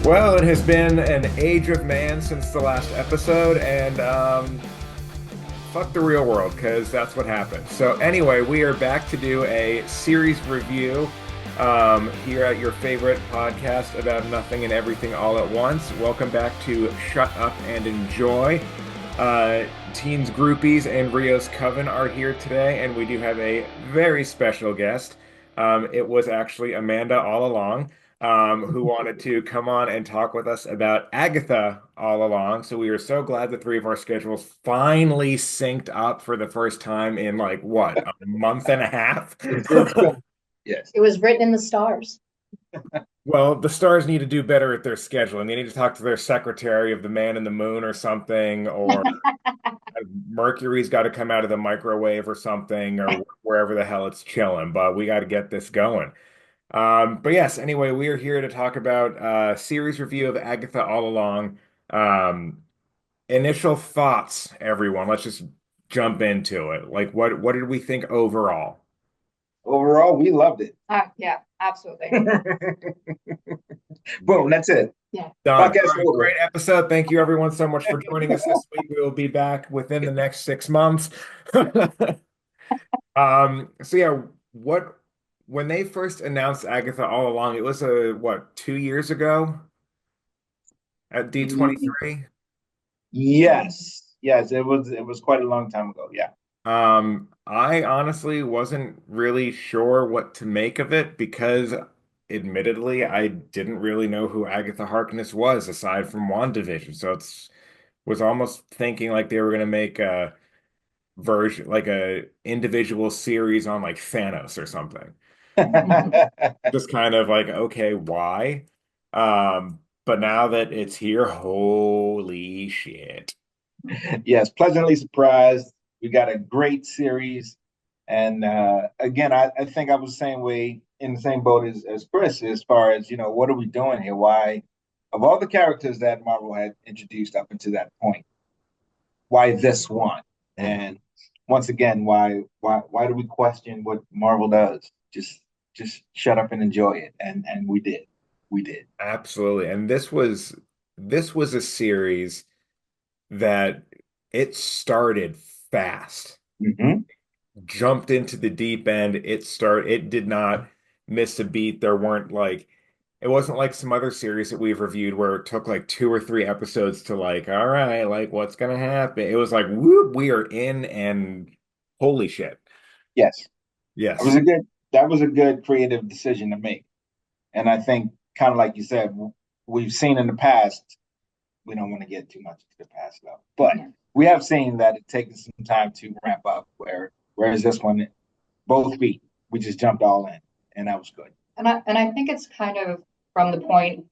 Well, it has been an age of man since the last episode, and fuck the real world, because that's what happened. So, anyway, we are back to do a series review here at your favorite podcast about nothing and everything all at once. Welcome back to Shut Up and Enjoy. Teens Groupies and Rio's Coven are here today, and we do have a very special guest. It was actually Amanda all along, who wanted to come on and talk with us about Agatha all along. So we are so glad the three of our schedules finally synced up for the first time in like what, a month and a half? Yes. It was written in the stars. Well, the stars need to do better at their scheduling. They need to talk to their secretary of the man in the moon or something, or Mercury's got to come out of the microwave or something, or wherever the hell it's chilling. But we got to get this going. But yes, anyway, we are here to talk about series review of Agatha All Along. Um, Initial thoughts, everyone. Let's just jump into it. Like, what did we think overall? Overall, we loved it. Yeah, absolutely. Boom, that's it. Yeah. Done. All Podcast right, over. great episode. Thank you, everyone, so much for joining us this week. We will be back within the next 6 months. So yeah, what when they first announced Agatha All Along, it was what, 2 years ago at D23? Yes, it was quite a long time ago. Yeah. I honestly wasn't really sure what to make of it because admittedly I didn't really know who Agatha Harkness was aside from WandaVision. So it's was almost thinking like they were gonna make a version like a individual series on like Thanos or something. Just kind of like, okay, why? But now that it's here, holy shit. Yes, pleasantly surprised. We got a great series. And again, I think I was the same way in the same boat as Chris as far as, what are we doing here? Why, of all the characters that Marvel had introduced up until that point, why this one? And once again, why do we question what Marvel does? Just shut up and enjoy it. And we did. We did. Absolutely. And this was a series that it started fast. Hmm. Jumped into the deep end. It did not miss a beat. There weren't like it wasn't like some other series that we've reviewed where it took like two or three episodes to like, all right, like what's gonna happen? It was like, whoop, we are in and holy shit. Yes. That was Yes. a good that was a good creative decision to make. And I think kind of like you said, we've seen in the past, we don't want to get too much into the past though, but Yeah. we have seen that it takes some time to ramp up whereas this one, both feet, we just jumped all in and that was good. And I think it's kind of from the point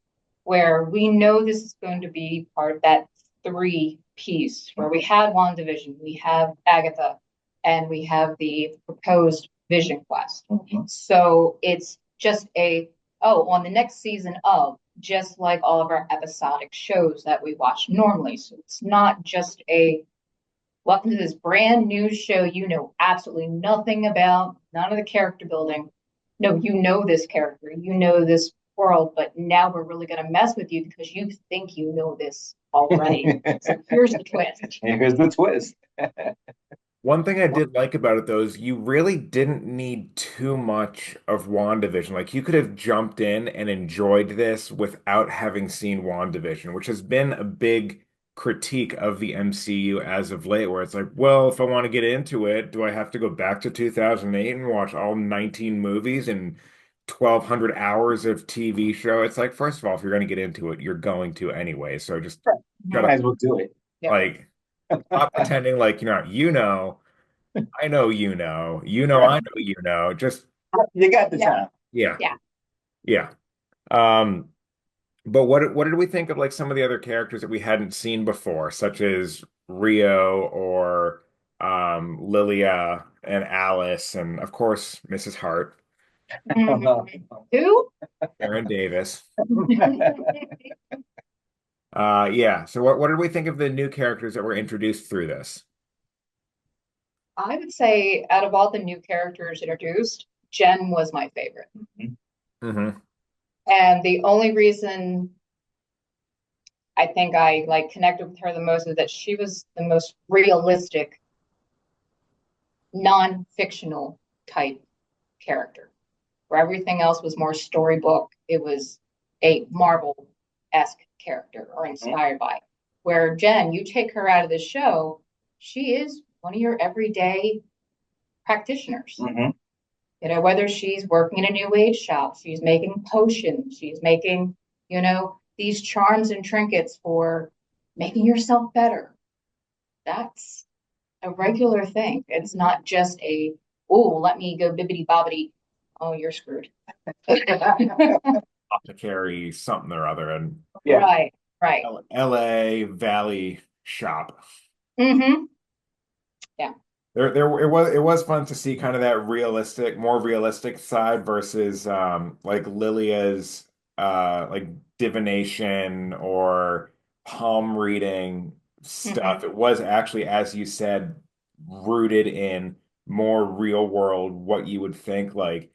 where we know this is going to be part of that three piece where we had WandaVision, we have Agatha, and we have the proposed Vision Quest. Mhm. So it's just on the next season of, just like all of our episodic shows that we watch normally. So it's not just welcome to this brand new show you know absolutely nothing about, none of the character building. No, you know this character, you know this world, but now we're really going to mess with you because you think you know this already. So here's the twist. Here's the twist. One thing I did like about it though is you really didn't need too much of WandaVision. Like you could have jumped in and enjoyed this without having seen WandaVision, which has been a big critique of the MCU as of late, where it's like, well, if I want to get into it, do I have to go back to 2008 and watch all 19 movies and 1,200 hours of TV show? It's like, first of all, if you're going to get into it, you're going to anyway. So just shut Might up. as well do it. Yeah. Like, stop pretending like I know I Right. know Just You got the Yeah. time. yeah, Yeah. yeah. Um, but what did we think of like some of the other characters that we hadn't seen before, such as Rio or Lilia and Alice, and of course Mrs. Hart, Who? Aaron Davis. Yeah. So what did we think of the new characters that were introduced through this? I would say out of all the new characters introduced, Jen was my favorite. Hmm. And the only reason I think I like connected with her the most is that she was the most realistic, non-fictional type character, where everything else was more storybook. It was a Marvel-esque character or inspired by. Where Jen, you take her out of the show, she is one of your everyday practitioners. Mhm. You know, whether she's working in a new age shop, she's making potions, she's making, these charms and trinkets for making yourself better. That's a regular thing. It's not just oh, let me go bibbity bobbity. Oh, you're screwed. Apothecary something or other, and Yeah. Right, right. L.A. Valley shop. Mm-hmm. Yeah. It was fun to see kind of that more realistic side versus like Lilia's like divination or palm reading stuff. It was actually, as you said, rooted in more real world what you would think. Like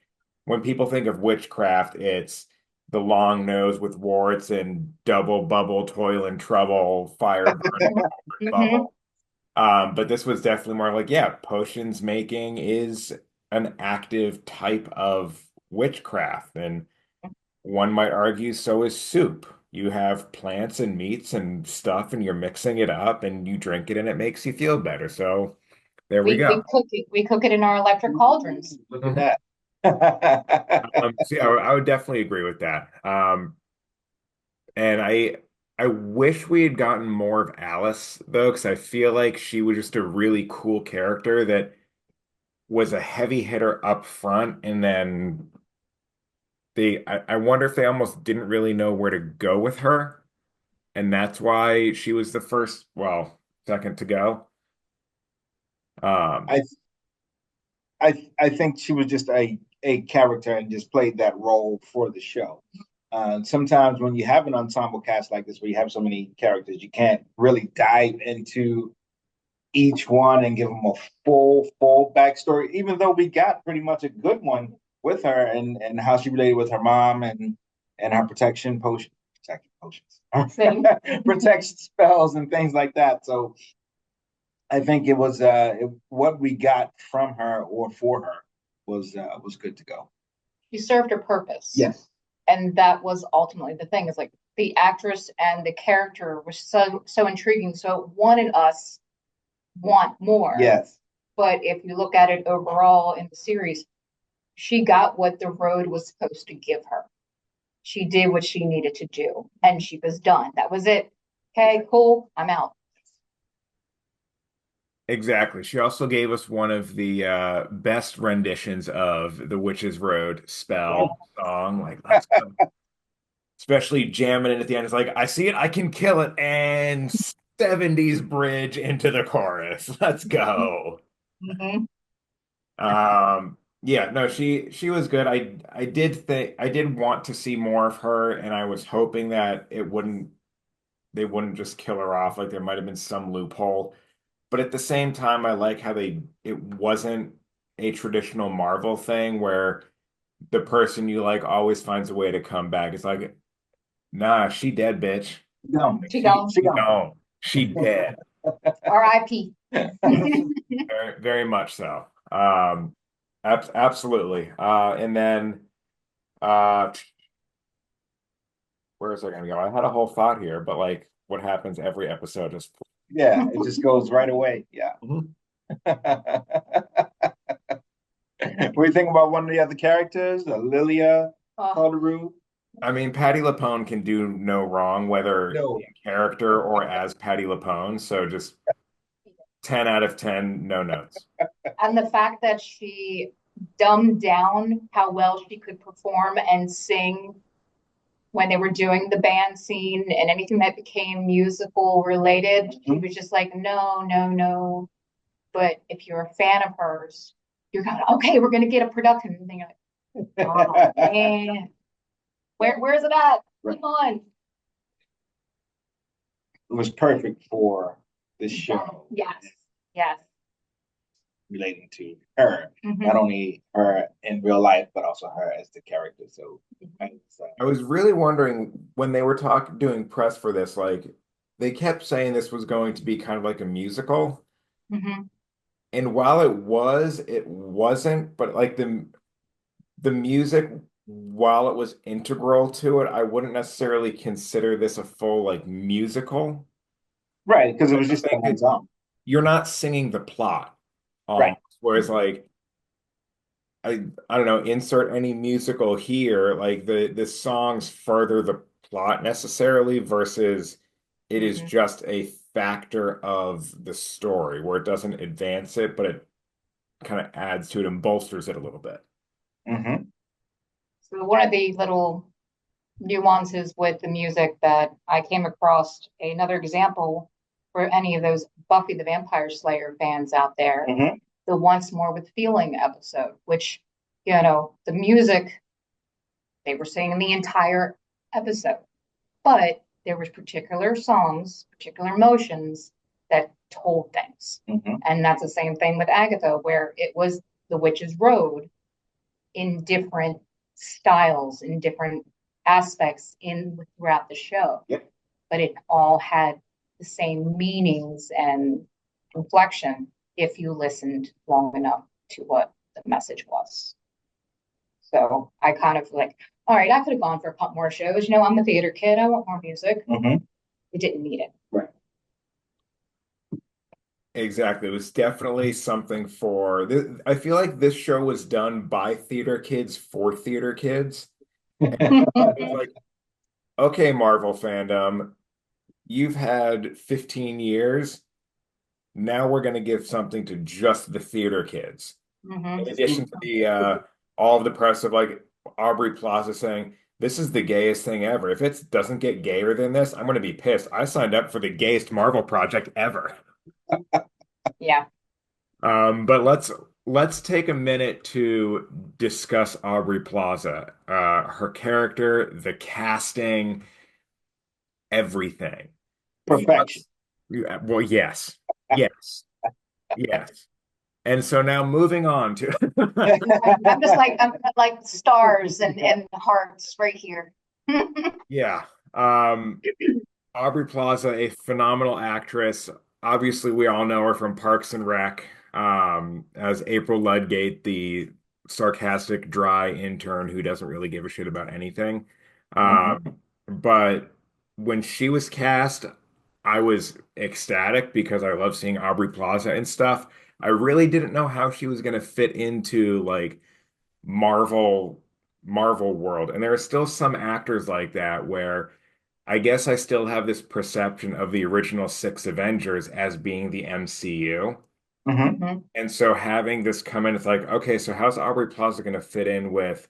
when people think of witchcraft, it's the long nose with warts and double bubble, toil and trouble, fire burn, Mm-hmm. bubble. But this was definitely more like, yeah, potions making is an active type of witchcraft. And one might argue so is soup. You have plants and meats and stuff, and you're mixing it up and you drink it and it makes you feel better. So there we We go. cook it. We cook it in our electric cauldrons. Look Mhm. at that. So yeah, I would definitely agree with that. And I wish we had gotten more of Alice though, because I feel like she was just a really cool character that was a heavy hitter up front, and then I wonder if they almost didn't really know where to go with her, and that's why she was the first, well, second to go. Um, I I think she was just a character and just played that role for the show. Sometimes when you have an ensemble cast like this, where you have so many characters, you can't really dive into each one and give them a full backstory. Even though we got pretty much a good one with her and how she related with her mom and her protection potions, Same. protection spells and things like that. So I think it was what we got from her or for her was good to go. She served her purpose. Yes. And that was ultimately the thing, is like the actress and the character was so intriguing. So it wanted us want more. Yes. But if you look at it overall in the series, she got what the road was supposed to give her. She did what she needed to do, and she was done. That was it. Okay, cool. I'm out. exactly. She also gave us one of the best renditions of the Witch's Road spell song. Like, let's go. Especially jamming it at the end. It's like, I see it, I can kill it, and 70s bridge into the chorus. Let's go. Mm-hmm. Yeah, no, she was good. I did want to see more of her, and I was hoping that they wouldn't just kill her off. Like there might have been some loophole. But at the same time, I like how it wasn't a traditional Marvel thing where the person you like always finds a way to come back. It's like, nah, she dead, bitch. No. She She gone. She gone. no, she dead. R.I.P. Very much so. Absolutely. And then uh where is I gonna go? I had a whole thought here, but like what happens every episode just Yeah, it just goes right away. Yeah. Mhm. What do you think about one of the other characters, Lilia Oh, Calderu? I mean, Patty LaPone can do no wrong, whether in No. character or as Patty LaPone. So just 10 out of 10, no notes. and the fact that she dumbed down how well she could perform and sing when they were doing the band scene and anything that became musical related, she was just like, no, no, no. But if you're a fan of hers, you're going, okay, we're going to get a production. And you're like, oh, man. Where's it at? Right. Come on. It was perfect for this show. Yes. Yes. relating to her, not Mhm. only her in real life, but also her as the character. So I was really wondering when they were doing press for this, like they kept saying this was going to be kind of like a musical. Mhm. And while it wasn't, but like the music, while it was integral to it, I wouldn't necessarily consider this a full like musical. right, because it I was just think on its own. you're not singing the plot. Right. Whereas Mhm. like I don't know, insert any musical here, like the songs further the plot necessarily versus it is Mhm. just a factor of the story where it doesn't advance it, but it kind of adds to it and bolsters it a little bit. Hmm. So one of the little nuances with the music that I came across, another example for any of those Buffy the Vampire Slayer fans out there, Hmm. the Once More with Feeling episode, which, the music, they were singing the entire episode, but there was particular songs, particular emotions that told things. Hmm. And that's the same thing with Agatha, where it was the Witch's Road in different styles, in different aspects in throughout the show, Yep. but it all had the same meanings and reflection if you listened long enough to what the message was. So I kind of like, all right, I could have gone for a couple more shows. I'm a theater kid. I want more music. Hmm. It didn't need it. Right. Exactly. It was definitely something for this. I feel like this show was done by theater kids for theater kids. It was like, okay, Marvel fandom, you've had 15 years. Now we're going to give something to just the theater kids. In Mhm. addition to the all of the press of like Aubrey Plaza saying this is the gayest thing ever. If it doesn't get gayer than this, I'm going to be pissed. I signed up for the gayest Marvel project ever. Yeah. But let's take a minute to discuss Aubrey Plaza, her character, the casting, everything. Perfection. What's yeah, well, yes, yes, yes. And so now moving on to I'm like stars and hearts right here. yeah. Um, Aubrey Plaza, a phenomenal actress. Obviously, we all know her from Parks and Rec, as April Ludgate, the sarcastic, dry intern who doesn't really give a shit about anything. Hmm. But when she was cast, I was ecstatic because I love seeing Aubrey Plaza and stuff. I really didn't know how she was going to fit into like Marvel Marvel world. And there are still some actors like that where I guess I still have this perception of the original six Avengers as being the MCU. Hmm. Mhm. And so having this come in, it's like, okay, so how's Aubrey Plaza going to fit in with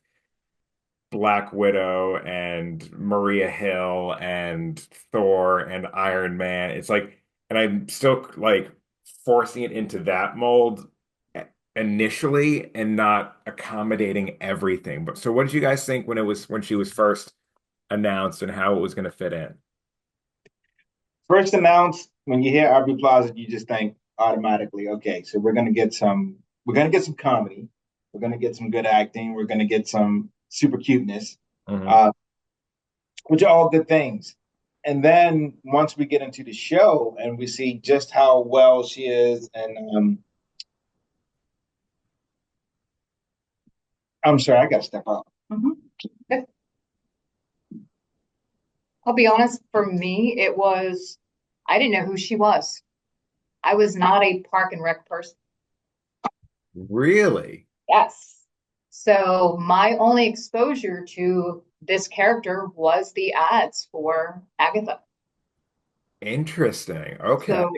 Black Widow and Maria Hill and Thor and Iron Man? It's like, and I'm still like forcing it into that mold initially and not accommodating everything. But so what did you guys think when she was first announced and how it was going to fit in? First announced, when you hear Aubrey Plaza, you just think automatically, okay, so we're gonna get some comedy, we're gonna get some good acting, we're gonna get some super cuteness, Mhm. uh, which are all good things. And then once we get into the show and we see just how well she is, and I'm sorry, I gotta step out. Mhm. I'll be honest, for me, I didn't know who she was. I was not a Park and Rec person. Really? Yes. So my only exposure to this character was the ads for Agatha. Interesting. Okay. So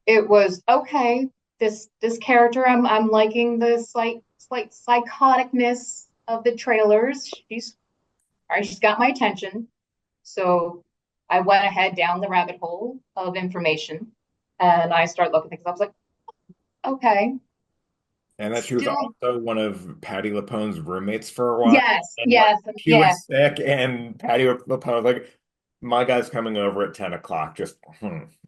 it was okay. This character, I'm liking the slight psychoticness of the trailers. She's all right, she's got my attention. So I went ahead down the rabbit hole of information and I started looking at things. I was like, okay, And that she was still also one of Patty LaPone's roommates for a while. yes, And like yes, she yeah. was sick and Patty LaPone was like, my guy's coming over at 10 o'clock. Just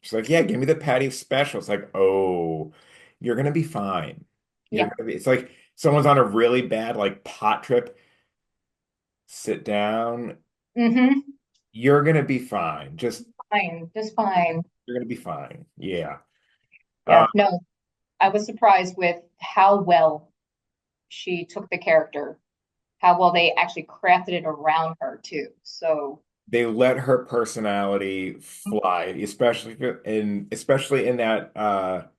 She's like, yeah, give me the Patty special. It's like, oh, you're gonna be fine. Yeah. it's like someone's on a really bad like pot trip. Sit down. Mm-hmm. You're gonna be fine. Just Fine. Just fine. you're gonna be fine. Yeah. Yeah. No, I was surprised with how well she took the character, how well they actually crafted it around her too. So, They let her personality fly, especially in that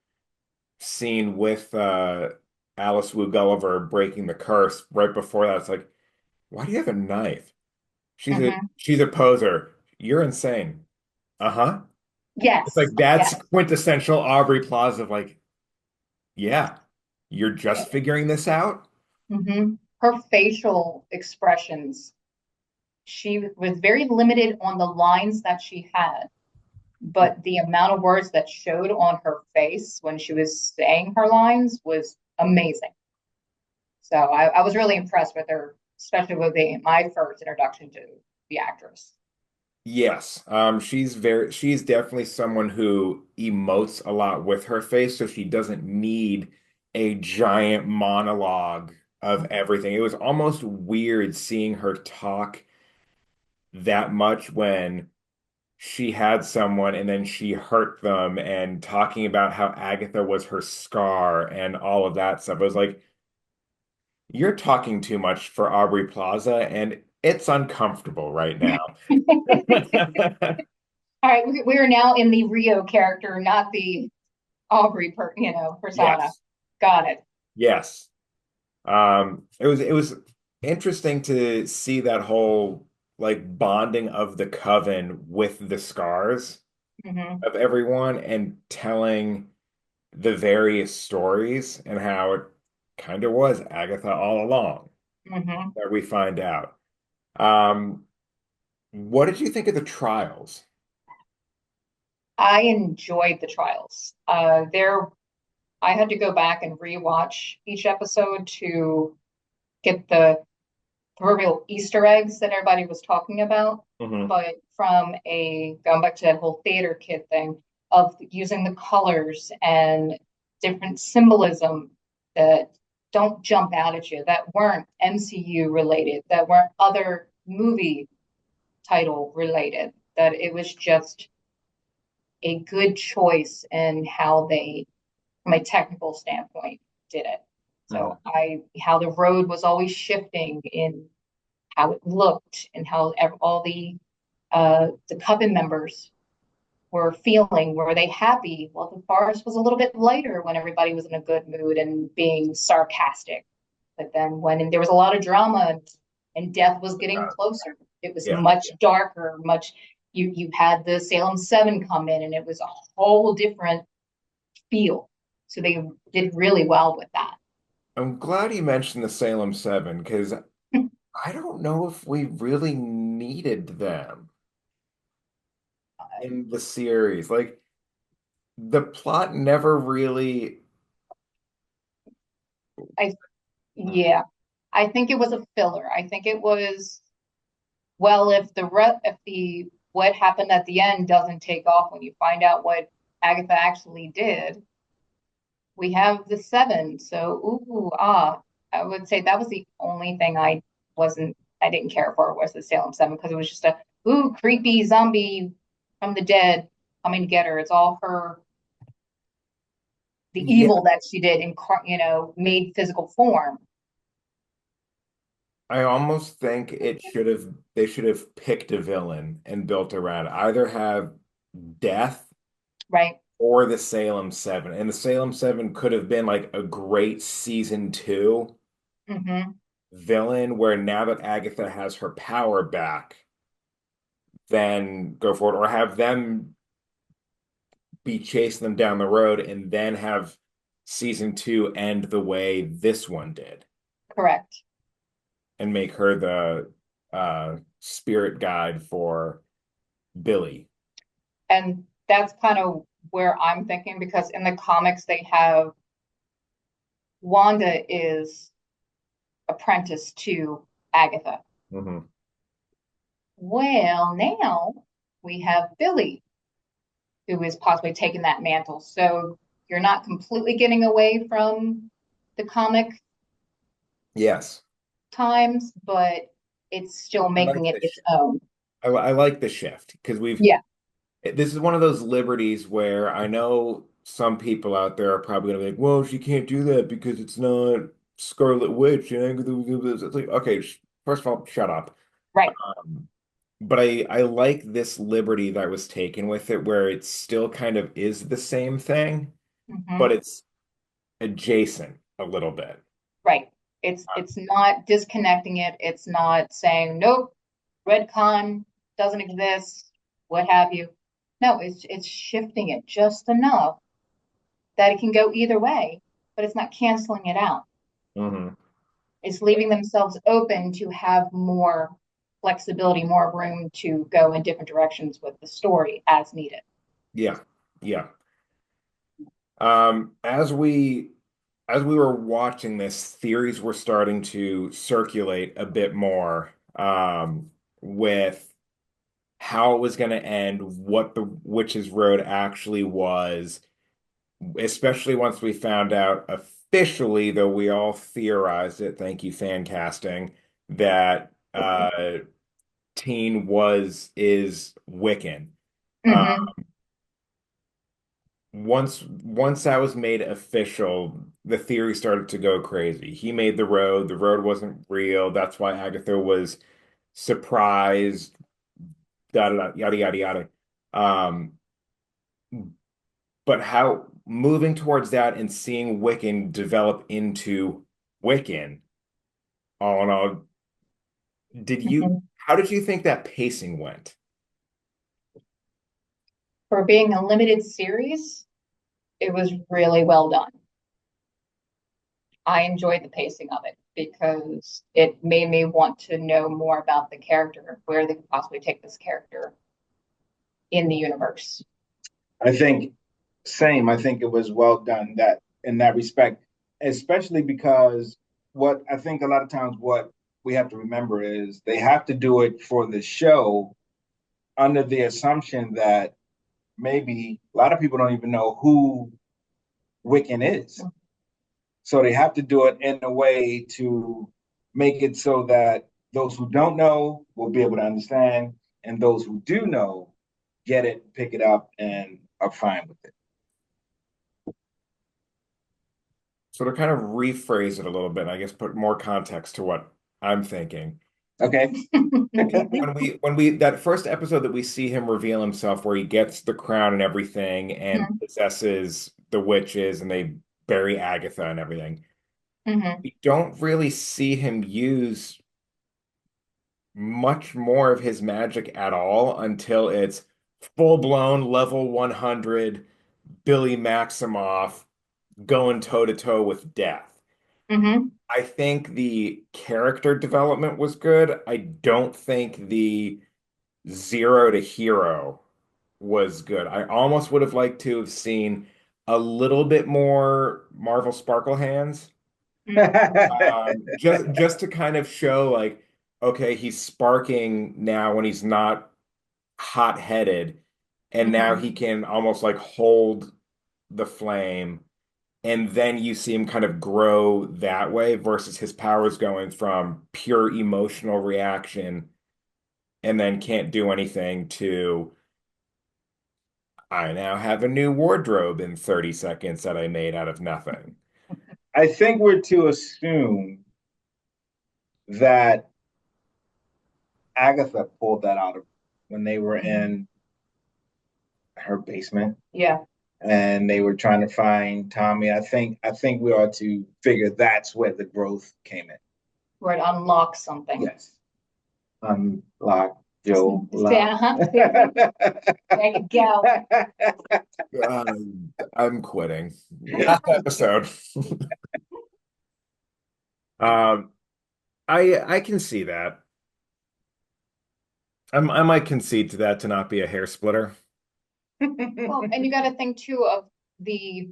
scene with Alice Wu Gulliver breaking the curse right before that. It's like, why do you have a knife? mhm. She's a poser. You're insane. Uh-huh. It's like Yes, that's yes. quintessential Aubrey Plaza of like, yeah, you're just figuring this out? Hmm. Her facial expressions, she was very limited on the lines that she had, Yeah. but the amount of words that showed on her face when she was saying her lines was amazing. So I was really impressed with her, especially with my first introduction to the actress. Yes. She's definitely someone who emotes a lot with her face, so she doesn't need a giant monologue of everything. It was almost weird seeing her talk that much when she had someone and then she hurt them and talking about how Agatha was her scar and all of that stuff. It was like, you're talking too much for Aubrey Plaza and it's uncomfortable right now. All right, we are now in the Rio character, not the Aubrey persona. Yes. Got it. Yes. It was interesting to see that whole like bonding of the coven with the scars Hmm. of everyone and telling the various stories and how it kind of was Agatha all along Hmm. that we find out. Um, what did you think of the trials? I enjoyed the trials. I had to go back and rewatch each episode to get the proverbial Easter eggs that everybody was talking about. Hmm. But from going back to that whole theater kid thing of using the colors and different symbolism that don't jump out at you, that weren't MCU related, that weren't other movie title related, that it was just a good choice in how they, from a technical standpoint, did it. So Hmm. how the road was always shifting in how it looked and how all the coven members were feeling. Were they happy? Well, the forest was a little bit lighter when everybody was in a good mood and being sarcastic. But then when there was a lot of drama and death was getting closer, it was Yeah. much darker, much you had the Salem 7 come in and it was a whole different feel. So they did really well with that. I'm glad you mentioned the Salem Seven because I don't know if we really needed them in the series. Like the plot never really. I Yeah, I think it was a filler. I think it was, well, if the what happened at the end doesn't take off when you find out what Agatha actually did, we have the 7. So I would say that was the only thing I didn't care for was the Salem 7 because it was just a creepy zombie from the dead coming to get her. It's all her, the Yeah, evil that she did in made physical form, I almost think they should have picked a villain and built around it. Either have Death right? or the Salem Seven. And the Salem Seven could have been like a great season two Hmm. villain where now that Agatha has her power back, then go for it, or have them be chasing them down the road and then have season two end the way this one did Correct. and make her the spirit guide for Billy. And that's kind of where I'm thinking because in the comics they have Wanda is apprenticed to Agatha. Hmm. Well, now we have Billy who is possibly taking that mantle. So you're not completely getting away from the comic Yes. times, but it's still I like making it the its own. I like the shift because we've Yeah. this is one of those liberties where I know some people out there are probably gonna be like, well, she can't do that because it's not Scarlet Witch. And it's like, okay, first of all, shut up. Right. But I like this liberty that was taken with it, where it still kind of is the same thing, but Hmm. it's adjacent a little bit. Right. It's not disconnecting it. It's not saying, nope, Redcon doesn't exist, what have you. No, it's shifting it just enough that it can go either way, but it's not canceling it out. Hmm. It's leaving themselves open to have more flexibility, more room to go in different directions with the story as needed. Yeah, yeah. As we were watching this, theories were starting to circulate a bit more with how it was going to end, what the witch's road actually was, especially once we found out officially, though we all theorized it, thank you, fan casting, that Teen is Wiccan. Uh, Hmm. once that was made official, the theory started to go crazy. He made the road wasn't real. That's why Agatha was surprised, yada yada yada. Um, but how moving towards that and seeing Wiccan develop into Wiccan, all in all, how did you think that pacing went? For being a limited series, it was really well done. I enjoyed the pacing of it because it made me want to know more about the character, where they could possibly take this character in the universe. I think same. I think it was well done that in that respect, especially because what I think a lot of times what we have to remember is they have to do it for the show under the assumption that maybe a lot of people don't even know who Wiccan is. So they have to do it in a way to make it so that those who don't know will be able to understand, and those who do know get it, pick it up, and are fine with it. So to kind of rephrase it a little bit, and I guess put more context to what I'm thinking. Okay. When we that first episode that we see him reveal himself where he gets the crown and everything and Hmm. possesses the witches and they bury Agatha and everything, Hmm. we don't really see him use much more of his magic at all until it's full-blown level 100 Billy Maximoff going toe to toe with death. Hmm. I think the character development was good. I don't think the zero to hero was good. I almost would have liked to have seen a little bit more Marvel Sparkle Hands, just to kind of show like, okay, he's sparking now when he's not hot-headed, and now Hmm. he can almost like hold the flame, and then you see him kind of grow that way versus his powers going from pure emotional reaction and then can't do anything to I now have a new wardrobe in 30 seconds that I made out of nothing. I think we're to assume that Agatha pulled that out of when they were Hmm. in her basement Yeah, and they were trying to find Tommy. I think we ought to figure that's where the growth came in. where it unlocks something. Yes. Unlock Joe Lock. Yeah, there you go. I'm quitting. Last episode. Um, I can see that. I might concede to that to not be a hair splitter. Well, and you got to think too of the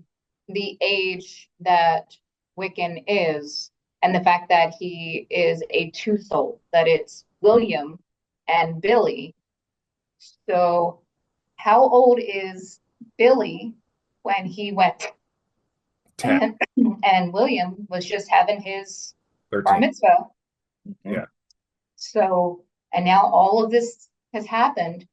the age that Wiccan is, and the fact that he is a two soul, that it's William and Billy. So, how old is Billy when he went? 10, And William was just having his bar 13. mitzvah. Mhm. Yeah. So, and now all of this has happened.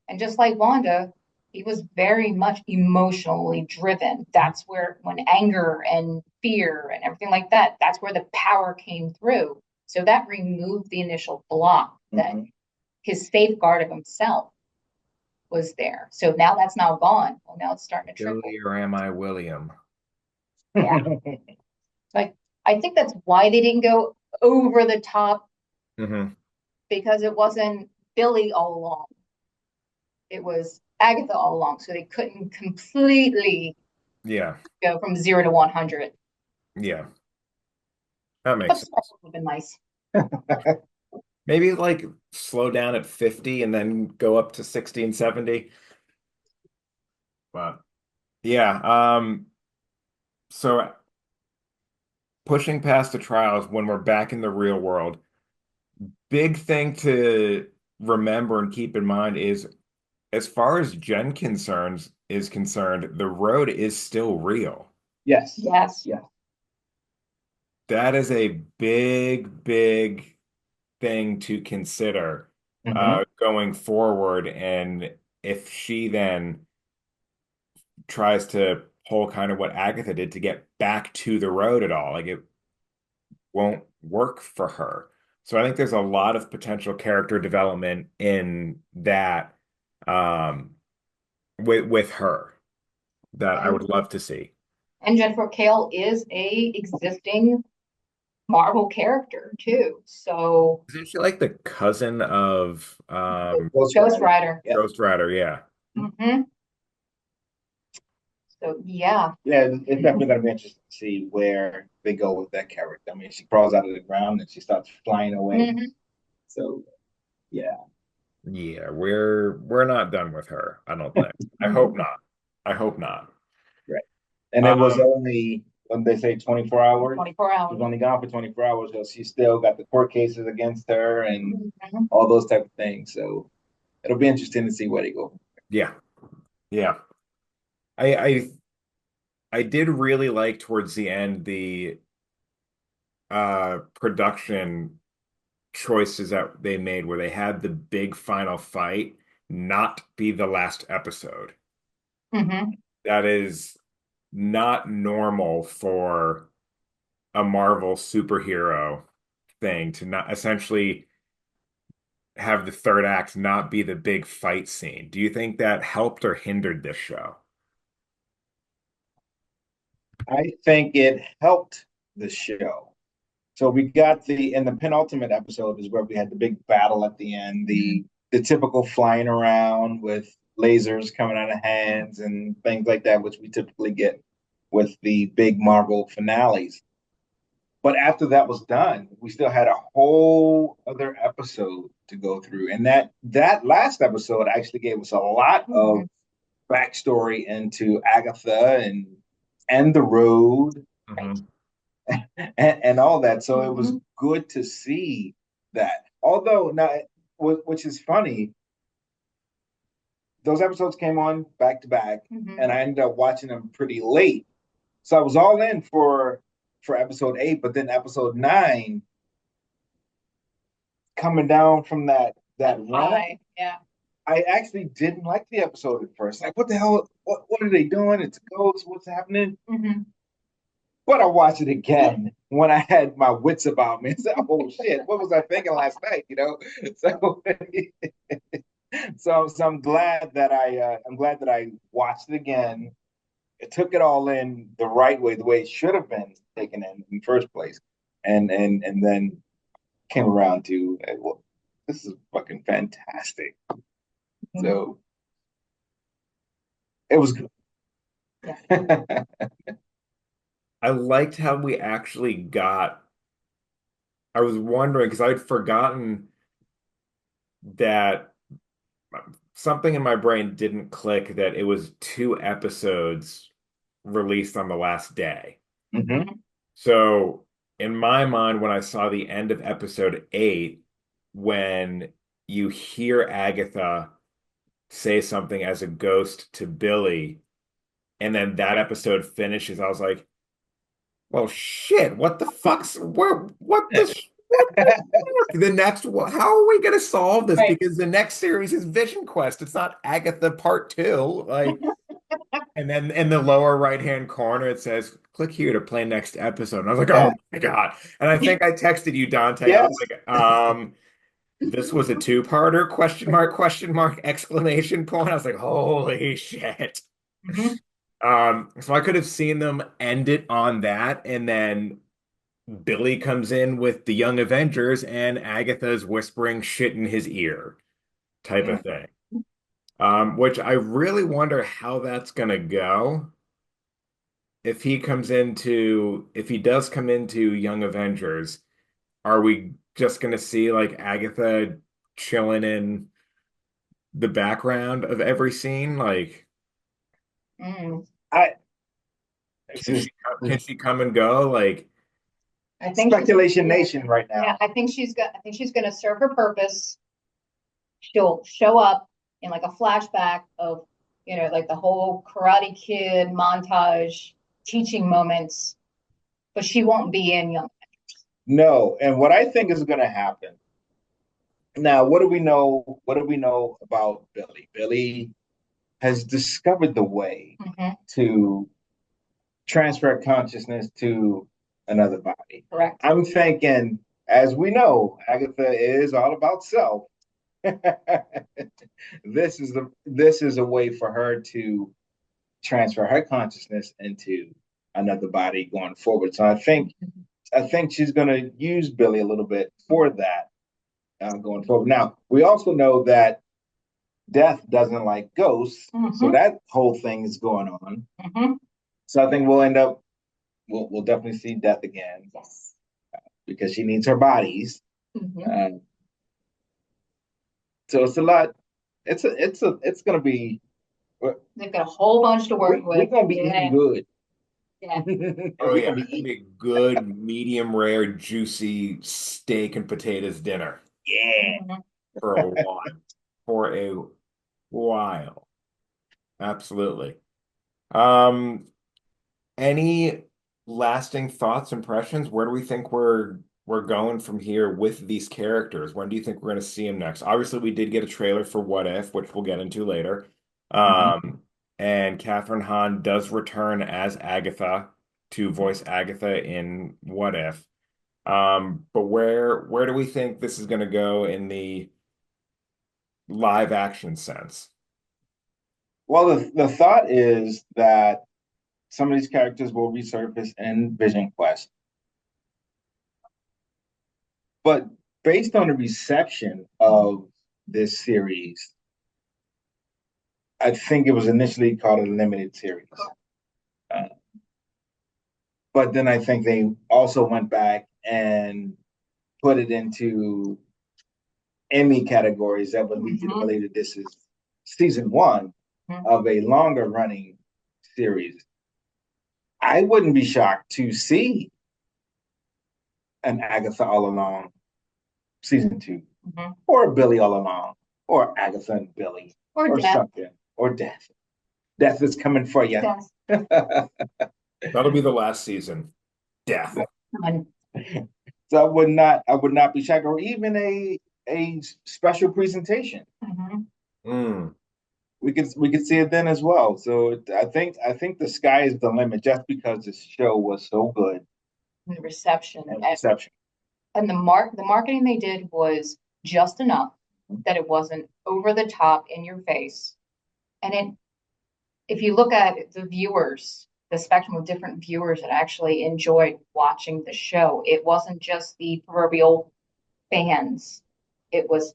And just like Wanda, he was very much emotionally driven. That's where, when anger and fear and everything like that, that's where the power came through. So that removed the initial block that Mhm. his safeguard of himself was there. So now that's now gone. Well, now it's starting to trickle. Billy or am I William? Yeah. Like, I think that's why they didn't go over the top, Hmm. because it wasn't Billy all along. It was Agatha all along. So they couldn't completely Yeah. go from 0 to 100. Yeah. That makes But Star sense. Wars would have been nice. Maybe like slow down at 50 and then go up to 60 and 70. But yeah, so pushing past the trials when we're back in the real world, big thing to remember and keep in mind is as far as Jen concerns is concerned, the road is still real. Yes. Yes. Yes. That is a big, big thing to consider Mhm. going forward. And if she then tries to pull kind of what Agatha did to get back to the road at all, like it won't work for her. So I think there's a lot of potential character development in that with her that I And would love to see. Jennifer Kale is a existing Marvel character too. So Isn't she like the cousin of Ghost Ghost Rider. Rider. Yeah. Ghost Rider? Yeah. Hmm. So yeah. Yeah, it's definitely going to be interesting to see where they go with that character. I mean, she crawls out of the ground and she starts flying away. Hmm. So, yeah. Yeah, we're not done with her, I don't think. I hope not. I hope not. Right. And it was Um, only, when they say 24 hours, 24 she hours. was only gone for 24 hours, so she still got the court cases against her and Mhm. all those type of things. So it'll be interesting to see where they go. yeah, yeah. I I I did really like towards the end the production choices that they made where they had the big final fight not be the last episode. Hmm. That is not normal for a Marvel superhero thing to not essentially have the third act not be the big fight scene. Do you think that helped or hindered this show? I think it helped the show. So we got in the penultimate episode is where we had the big battle at the end, the typical flying around with lasers coming out of hands and things like that, which we typically get with the big Marvel finales. But after that was done, we still had a whole other episode to go through. And that last episode actually gave us a lot of backstory into Agatha and the road Right. Hmm. and all that. So it was Hmm. good to see that. Although now, which is funny, those episodes came on back to back, Hmm. and I ended up watching them pretty late. So I was all in for episode 8, but then episode 9 coming down from that run. Yeah. I actually didn't like the episode at first. Like, what the hell? What are they doing? It's a ghost. What's happening? Hmm. But I watched it again when I had my wits about me and said, "Oh shit, what was I thinking last night?" You know. So, so I'm glad that I watched it again. It took it all in the right way, the way it should have been taken in the first place, and then came around to, well, this is fucking fantastic. So it was good. Yeah. I liked how we actually got. I was wondering because I'd forgotten that something in my brain didn't click that it was 2 episodes released on the last day. Mm-hmm. So in my mind, when I saw the end of episode 8, when you hear Agatha say something as a ghost to Billy, and then that episode finishes, I was like, well, shit, what the fuck's what the fuck? The next one, how are we gonna solve this? Right. Because the next series is Vision Quest. It's not Agatha Part Two. Like, and then in the lower right-hand corner, it says, click here to play next episode. And I was like, Yeah. oh my God. And I think I texted you, Dante. I was Yes. like, this was a two-parter, question mark, exclamation point. I was like, holy shit. Mhm. So I could have seen them end it on that, and then Billy comes in with the Young Avengers, and Agatha's whispering shit in his ear, type of thing. Which I really wonder how that's gonna go. If he does come into Young Avengers, are we just gonna see like Agatha chilling in the background of every scene? Like, Mm. I This can is she come and go? Like, I think speculation nation right yeah, now. I think she's gonna serve her purpose. She'll show up in like a flashback of, like the whole Karate Kid montage teaching moments, but she won't be in Young. No, and what I think is going to happen now, what do we know? What do we know about Billy? Billy has discovered the way Mhm. to transfer consciousness to another body. Correct. I'm thinking, as we know, Agatha is all about self. This is a way for her to transfer her consciousness into another body going forward. So I think she's going to use Billy a little bit for that going forward. Now we also know that Death doesn't like ghosts, so Mhm. that whole thing is going on. Mhm. So I think we'll definitely see Death again Yes. because she needs her bodies. Mhm. Uh, so it's a lot. It's gonna be. They've got a whole bunch to work We're with. gonna be Yeah. eating good. Yeah. oh We're yeah, gonna be it's gonna be eating. a good medium rare, juicy steak and potatoes dinner Yeah. Mhm. for a while. For a while. Absolutely. Um, any lasting thoughts, impressions? Where do we think we're going from here with these characters? When do you think we're going to see them next? Obviously, we did get a trailer for What If, which we'll get into later. Mhm. And Catherine Hahn does return as Agatha to voice Agatha in What If. But where do we think this is going to go in the live action sense? Well, the thought is that some of these characters will resurface in Vision Quest, but based on the reception of this series, I think it was initially called a limited series. Uh, but then I think they also went back and put it into Emmy categories that would lead you to Mhm. believe that this is season one Mhm. of a longer running series. I wouldn't be shocked to see an Agatha All Along season two, Mhm. or a Billy All Along, or Agatha and Billy, Or or Death. something, or Death. Death is coming for you. Death. That'll be the last season. Death. Fun. So I would not be shocked, or even a special presentation. Mhm. Mm. We could see it then as well. So I think the sky is the limit just because this show was so good And the reception and reception. and the marketing they did was just enough that it wasn't over the top in your face. And if you look at the viewers, the spectrum of different viewers that actually enjoyed watching the show, it wasn't just the proverbial fans. It was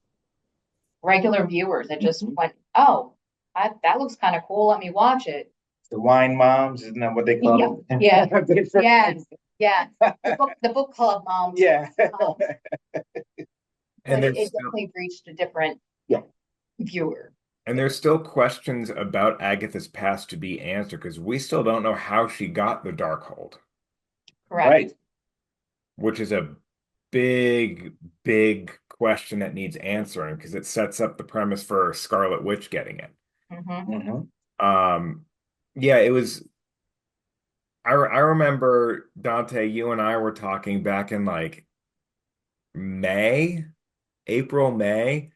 regular viewers that just Mhm. went, "Oh, that looks kind of cool. Let me watch it." The wine moms, isn't that what they Yeah, call it? yeah, Different- yes, yeah. The book club moms. Yeah. Um, And but it, there's it still definitely reached a different Yeah. viewer. and there's still questions about Agatha's past to be answered because we still don't know how she got the Darkhold, Correct. Right. which is a big, big question that needs answering because it sets up the premise for Scarlet Witch getting it. Hmm. Mhm. Um, yeah, it was I remember Dante, you and I were talking back in like May, April, May,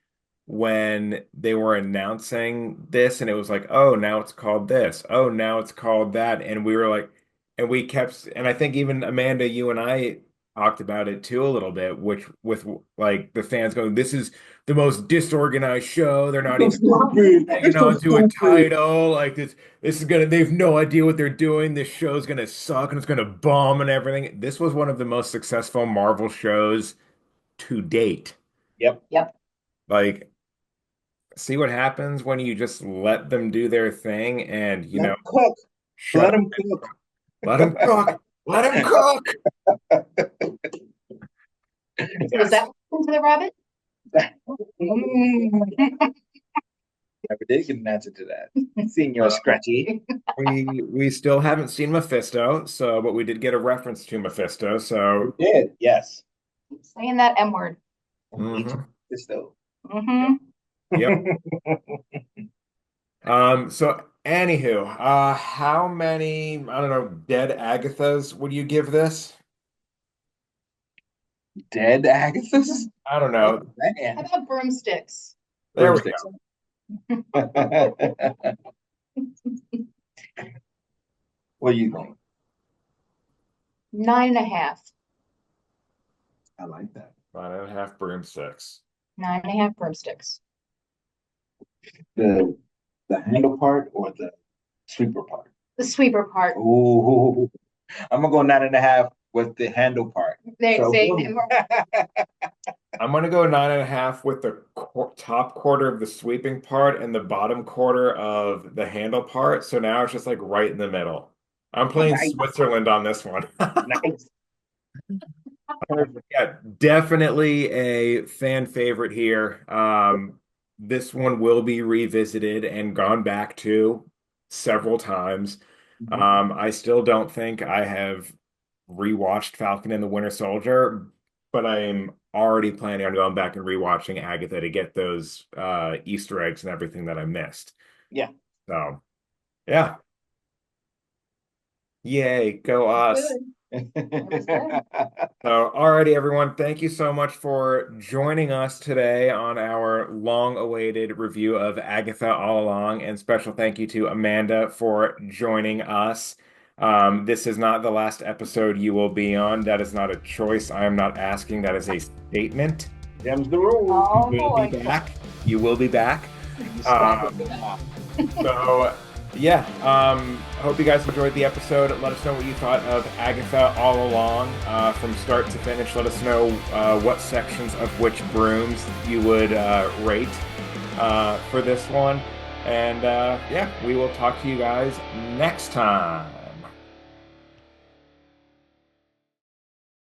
when they were announcing this, and it was like, oh, now it's called this. Oh, now it's called that. And we were like, and we kept, and I think even Amanda, you and I talked about it too a little bit, which with like the fans going, this is the most disorganized show. They're not So even stupid. hanging It's so on to a stupid. title. Like this is gonna, they have no idea what they're doing. This show's gonna suck and it's gonna bomb and everything. This was one of the most successful Marvel shows to date. Yep. Yep. Like, see what happens when you just let them do their thing and, Let him cook. shut Let up, him cook. let them cook, let them cook. So was that into the rabbit? Never did get an answer to that. Senior Scratchy. We still haven't seen Mephisto, so but we did get a reference to Mephisto, so We did, yes. Keep saying that M word. mhm. Mephisto. Mm-hmm. Yep. So anywho, how many, I don't know, dead Agathas would you give this? Dead Agathas? I don't Oh, know. How man. about broomsticks? There we Broomsticks. go. Where you going? 9.5. I like that. 9.5 broomsticks. 9.5 broomsticks. The the handle part or the sweeper part? The sweeper part. Ooh, I'm gonna go 9.5 with the handle part. They So say boom. I'm gonna go 9.5 with the top quarter of the sweeping part and the bottom quarter of the handle part. So now it's just like right in the middle. I'm playing Nice, Switzerland on this one. nice. Perfect. Yeah, definitely a fan favorite here. This one will be revisited and gone back to several times. I still don't think I have rewatched Falcon and the Winter Soldier, but I'm already planning on going back and rewatching Agatha to get those Easter eggs and everything that I missed. Yeah. So, yeah. Yay, go us. good. That was good. So, alrighty, everyone, thank you so much for joining us today on our long-awaited review of Agatha All Along, and special thank you to Amanda for joining us. This is not the last episode you will be on. That is not a choice. I am not asking. That is a statement. Them's the rules. Oh You will be boy. back. You will be back. You stop Um, it now. so, yeah, I hope you guys enjoyed the episode. Let us know what you thought of Agatha All Along from start to finish. Let us know what sections of which brooms you would rate for this one. And yeah, we will talk to you guys next time.